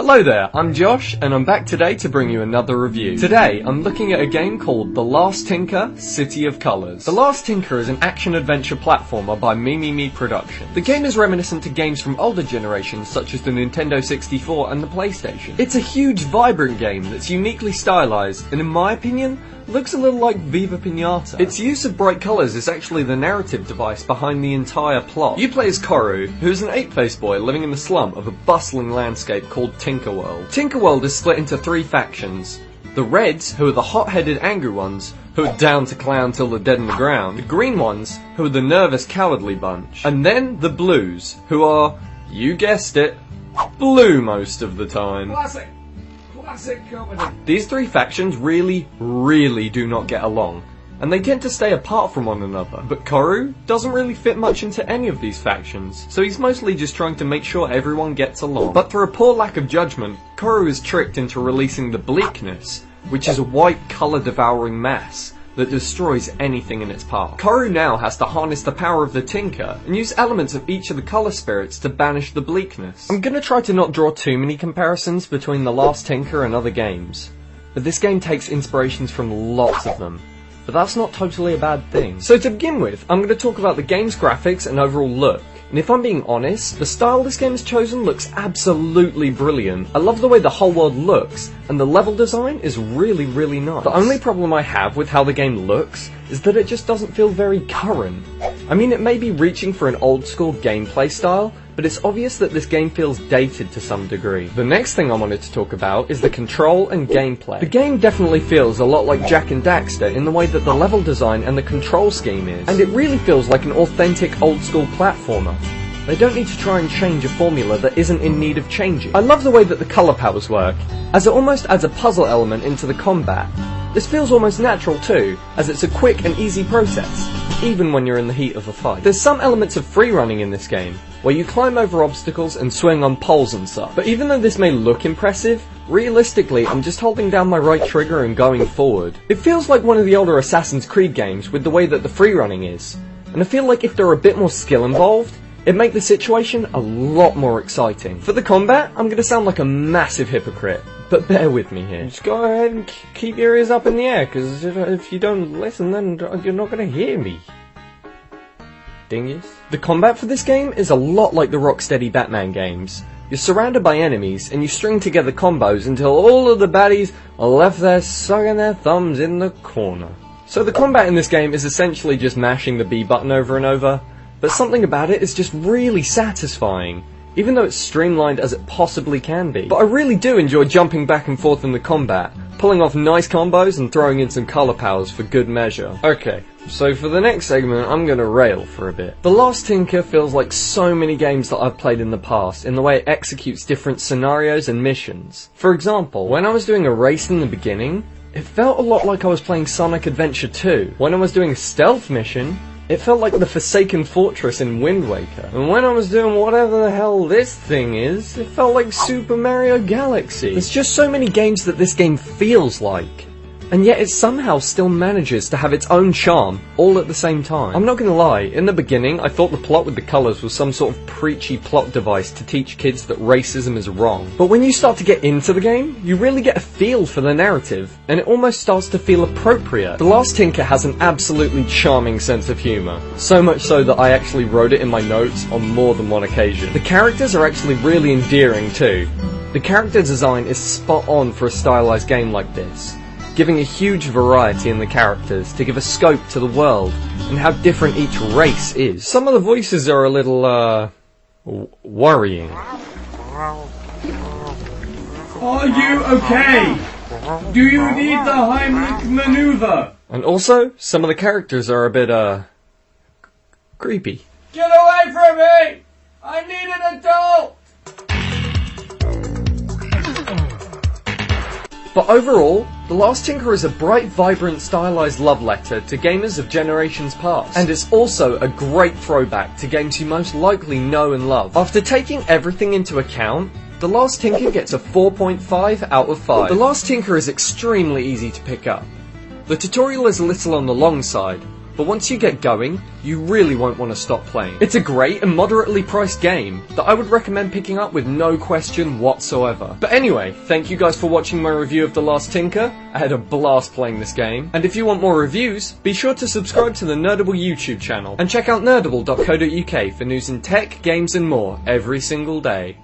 Hello there, I'm Josh, and I'm back today to bring you another review. Today, I'm looking at a game called The Last Tinker, City of Colours. The Last Tinker is an action-adventure platformer by Mimimi production. The game is reminiscent to games from older generations such as the Nintendo 64 and the PlayStation. It's a huge, vibrant game that's uniquely stylized, and in my opinion, looks a little like Viva Pinata. Its use of bright colours is actually the narrative device behind the entire plot. You play as Koru, who is an ape-faced boy living in the slum of a bustling landscape called Tinkerworld. Tinkerworld is split into three factions. The Reds, who are the hot-headed angry ones, who are down to clown till they're dead in the ground. The Green ones, who are the nervous cowardly bunch. And then the Blues, who are, you guessed it, blue most of the time. Classic comedy. These three factions really do not get along, and they tend to stay apart from one another. But Koru doesn't really fit much into any of these factions, so he's mostly just trying to make sure everyone gets along. But through a poor lack of judgment, Koru is tricked into releasing the Bleakness, which is a white colour-devouring mass that destroys anything in its path. Koru now has to harness the power of the Tinker and use elements of each of the colour spirits to banish the bleakness. I'm gonna try to not draw too many comparisons between The Last Tinker and other games, but this game takes inspirations from lots of them. But that's not totally a bad thing. So to begin with, I'm going to talk about the game's graphics and overall look. And if I'm being honest, the style this game has chosen looks absolutely brilliant. I love the way the whole world looks, and the level design is really nice. The only problem I have with how the game looks is that it just doesn't feel very current. I mean, it may be reaching for an old school gameplay style, but it's obvious that this game feels dated to some degree. The next thing I wanted to talk about is the control and gameplay. The game definitely feels a lot like Jak and Daxter in the way that the level design and the control scheme is, and it really feels like an authentic old school platformer. They don't need to try and change a formula that isn't in need of changing. I love the way that the colour powers work, as it almost adds a puzzle element into the combat. This feels almost natural too, as it's a quick and easy process, even when you're in the heat of a fight. There's some elements of free running in this game, where you climb over obstacles and swing on poles and such. But even though this may look impressive, realistically I'm just holding down my right trigger and going forward. It feels like one of the older Assassin's Creed games with the way that the free running is, and I feel like if there were a bit more skill involved, it'd make the situation a lot more exciting. For the combat, I'm gonna sound like a massive hypocrite, but bear with me here. Just go ahead and keep your ears up in the air, because if you don't listen, then you're not gonna hear me. Dingus. The combat for this game is a lot like the Rocksteady Batman games. You're surrounded by enemies, and you string together combos until all of the baddies are left there sucking their thumbs in the corner. So the combat in this game is essentially just mashing the B button over and over, but something about it is just really satisfying, even though it's streamlined as it possibly can be. But I really do enjoy jumping back and forth in the combat, pulling off nice combos and throwing in some colour powers for good measure. Okay, so for the next segment I'm gonna rail for a bit. The Last Tinker feels like so many games that I've played in the past in the way it executes different scenarios and missions. For example, when I was doing a race in the beginning, it felt a lot like I was playing Sonic Adventure 2. When I was doing a stealth mission, it felt like the Forsaken Fortress in Wind Waker. And when I was doing whatever the hell this thing is, it felt like Super Mario Galaxy. There's just so many games that this game feels like, and yet it somehow still manages to have its own charm all at the same time. I'm not gonna lie, in the beginning I thought the plot with the colours was some sort of preachy plot device to teach kids that racism is wrong. But when you start to get into the game, you really get a feel for the narrative, and it almost starts to feel appropriate. The Last Tinker has an absolutely charming sense of humour, so much so that I actually wrote it in my notes on more than one occasion. The characters are actually really endearing too. The character design is spot on for a stylised game like this, giving a huge variety in the characters to give a scope to the world and how different each race is. Some of the voices are a little, worrying. Are you okay? Do you need the Heimlich maneuver? And also, some of the characters are a bit, creepy. Get away from me! I need an adult! But overall, The Last Tinker is a bright, vibrant, stylised love letter to gamers of generations past, and it's also a great throwback to games you most likely know and love. After taking everything into account, The Last Tinker gets a 4.5 out of 5. The Last Tinker is extremely easy to pick up. The tutorial is a little on the long side, but once you get going, you really won't want to stop playing. It's a great and moderately priced game that I would recommend picking up with no question whatsoever. But anyway, thank you guys for watching my review of The Last Tinker. I had a blast playing this game, and if you want more reviews, be sure to subscribe to the n3rdabl YouTube channel, and check out n3rdabl.co.uk for news in tech, games and more every single day.